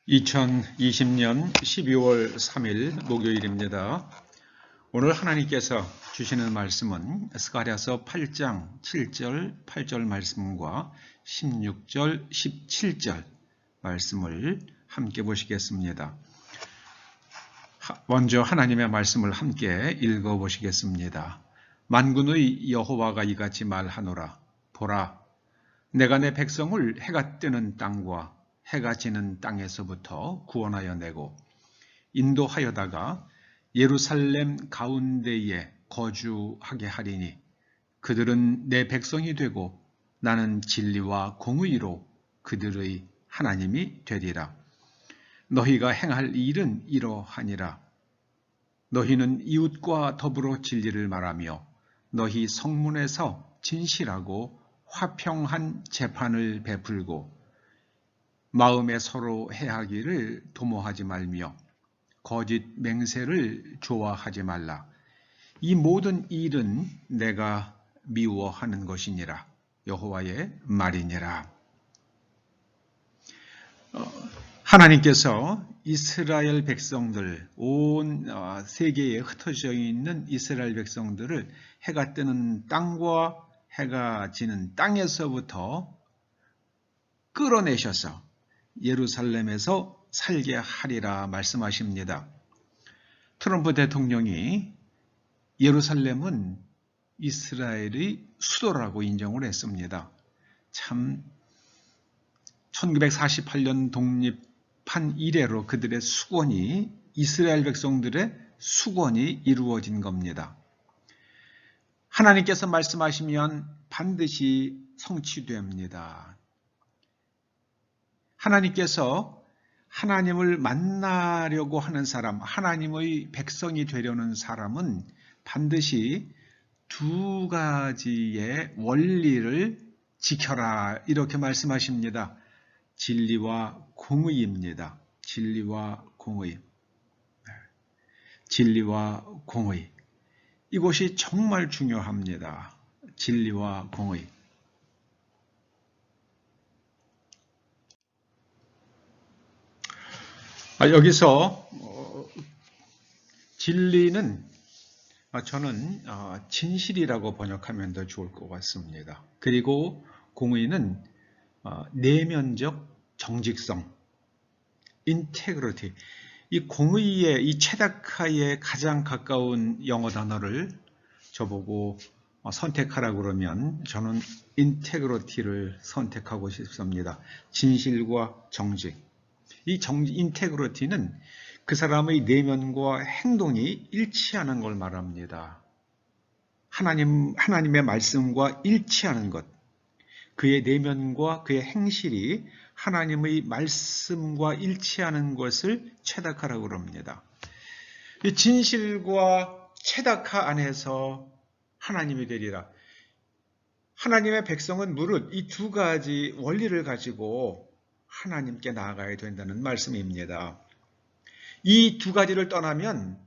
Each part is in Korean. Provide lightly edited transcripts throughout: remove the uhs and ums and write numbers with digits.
2020년 12월 3일 목요일입니다. 오늘 하나님께서 주시는 말씀은 스가랴서 8장 7절, 8절 말씀과 16절, 17절 말씀을 함께 보시겠습니다. 먼저 하나님의 말씀을 함께 읽어보시겠습니다. 만군의 여호와가 이같이 말하노라. 보라, 내가 내 백성을 해가 뜨는 땅과 해가 지는 땅에서부터 구원하여 내고 인도하여다가 예루살렘 가운데에 거주하게 하리니 그들은 내 백성이 되고 나는 진리와 공의로 그들의 하나님이 되리라. 너희가 행할 일은 이러하니라. 너희는 이웃과 더불어 진리를 말하며 너희 성문에서 진실하고 화평한 재판을 베풀고 마음에 서로 해하기를 도모하지 말며 거짓 맹세를 좋아하지 말라. 이 모든 일은 내가 미워하는 것이니라. 여호와의 말이니라. 하나님께서 이스라엘 백성들, 온 세계에 흩어져 있는 이스라엘 백성들을 해가 뜨는 땅과 해가 지는 땅에서부터 끌어내셔서 예루살렘에서 살게 하리라 말씀하십니다. 트럼프 대통령이 예루살렘은 이스라엘의 수도라고 인정을 했습니다. 참 1948년 독립한 이래로 그들의 수권이, 이스라엘 백성들의 수권이 이루어진 겁니다. 하나님께서 말씀하시면 반드시 성취됩니다. 하나님께서 하나님을 만나려고 하는 사람, 하나님의 백성이 되려는 사람은 반드시 두 가지의 원리를 지켜라 이렇게 말씀하십니다. 진리와 공의입니다. 진리와 공의. 진리와 공의. 이것이 정말 중요합니다. 진리와 공의. 여기서 진리는 저는 진실이라고 번역하면 더 좋을 것 같습니다. 그리고 공의는 내면적 정직성, integrity. 이 공의의, 이 체다카에 가장 가까운 영어 단어를 저보고 선택하라고 그러면 저는 integrity를 선택하고 싶습니다. 진실과 정직. 이 인테그리티는 그 사람의 내면과 행동이 일치하는 걸 말합니다. 하나님의 말씀과 일치하는 것. 그의 내면과 그의 행실이 하나님의 말씀과 일치하는 것을 체다카라고 합니다. 이 진실과 체다카 안에서 하나님이 되리라. 하나님의 백성은 무릇 이 두 가지 원리를 가지고 하나님께 나아가야 된다는 말씀입니다. 이 두 가지를 떠나면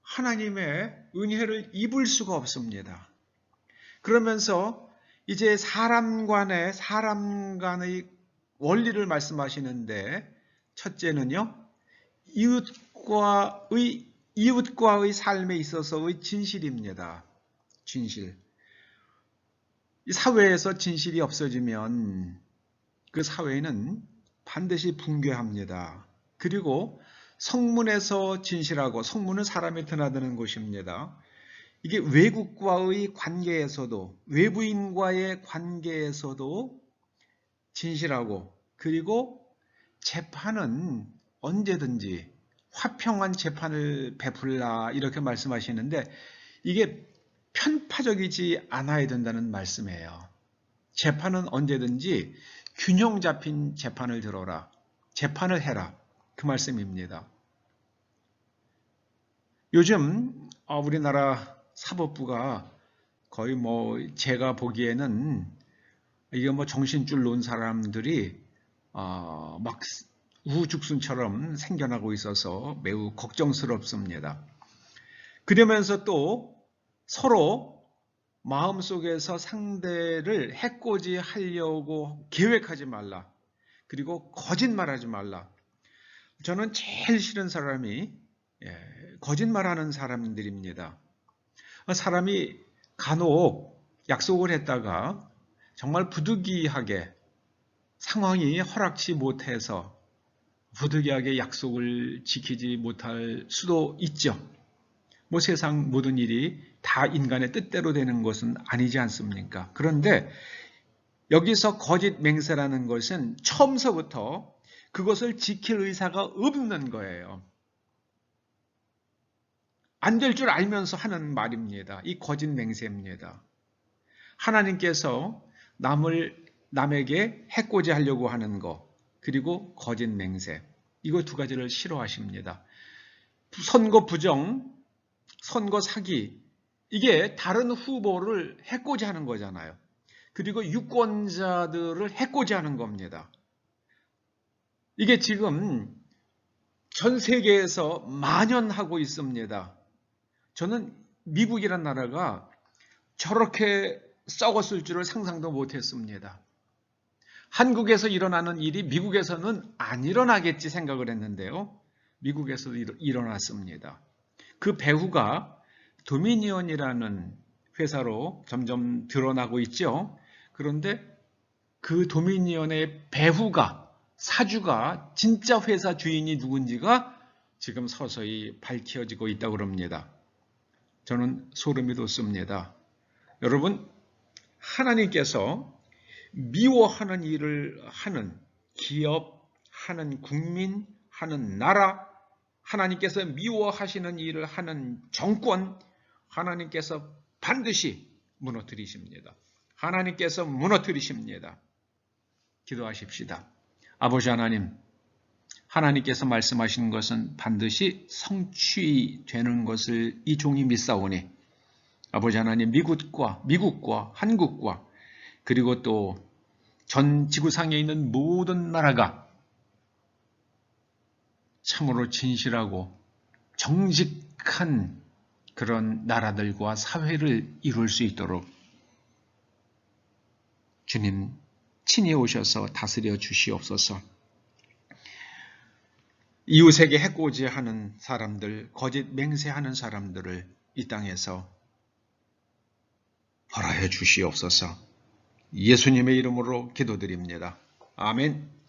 하나님의 은혜를 입을 수가 없습니다. 그러면서 이제 사람 간의 원리를 말씀하시는데 첫째는요, 이웃과의 삶에 있어서의 진실입니다. 진실. 이 사회에서 진실이 없어지면 그 사회는 반드시 붕괴합니다. 그리고 성문에서 진실하고, 성문은 사람이 드나드는 곳입니다. 이게 외국과의 관계에서도, 외부인과의 관계에서도 진실하고, 그리고 재판은 언제든지 화평한 재판을 베풀라 이렇게 말씀하시는데 이게 편파적이지 않아야 된다는 말씀이에요. 재판은 언제든지 균형 잡힌 재판을 들어라. 재판을 해라. 그 말씀입니다. 요즘 우리나라 사법부가 거의 제가 보기에는 이게 정신줄 놓은 사람들이 막 우후죽순처럼 생겨나고 있어서 매우 걱정스럽습니다. 그러면서 또 서로 마음속에서 상대를 해코지하려고 계획하지 말라. 그리고 거짓말하지 말라. 저는 제일 싫은 사람이 거짓말하는 사람들입니다. 사람이 간혹 약속을 했다가 정말 부득이하게 상황이 허락치 못해서 부득이하게 약속을 지키지 못할 수도 있죠. 뭐 세상 모든 일이 다 인간의 뜻대로 되는 것은 아니지 않습니까? 그런데 여기서 거짓 맹세라는 것은 처음서부터 그것을 지킬 의사가 없는 거예요. 안 될 줄 알면서 하는 말입니다. 이 거짓 맹세입니다. 하나님께서 남에게 해코지 하려고 하는 것, 그리고 거짓 맹세, 이거 두 가지를 싫어하십니다. 선거 부정, 선거 사기, 이게 다른 후보를 해코지 하는 거잖아요. 그리고 유권자들을 해코지 하는 겁니다. 이게 지금 전 세계에서 만연하고 있습니다. 저는 미국이란 나라가 저렇게 썩었을 줄을 상상도 못했습니다. 한국에서 일어나는 일이 미국에서는 안 일어나겠지 생각을 했는데요. 미국에서도 일어났습니다. 그 배후가 도미니언이라는 회사로 점점 드러나고 있죠. 그런데 그 도미니언의 배후가, 사주가 진짜 회사 주인이 누군지가 지금 서서히 밝혀지고 있다고 합니다. 저는 소름이 돋습니다. 여러분, 하나님께서 미워하는 일을 하는 기업, 하는 국민, 하는 나라, 하나님께서 미워하시는 일을 하는 정권, 하나님께서 반드시 무너뜨리십니다. 하나님께서 무너뜨리십니다. 기도하십시다. 아버지 하나님, 하나님께서 말씀하신 것은 반드시 성취되는 것을 이 종이 믿사오니 아버지 하나님, 미국과 한국과 그리고 또 전 지구상에 있는 모든 나라가 참으로 진실하고 정직한 그런 나라들과 사회를 이룰 수 있도록 주님 친히 오셔서 다스려 주시옵소서. 이웃에게 해코지하는 사람들, 거짓 맹세하는 사람들을 이 땅에서 벌하여 주시옵소서. 예수님의 이름으로 기도드립니다. 아멘.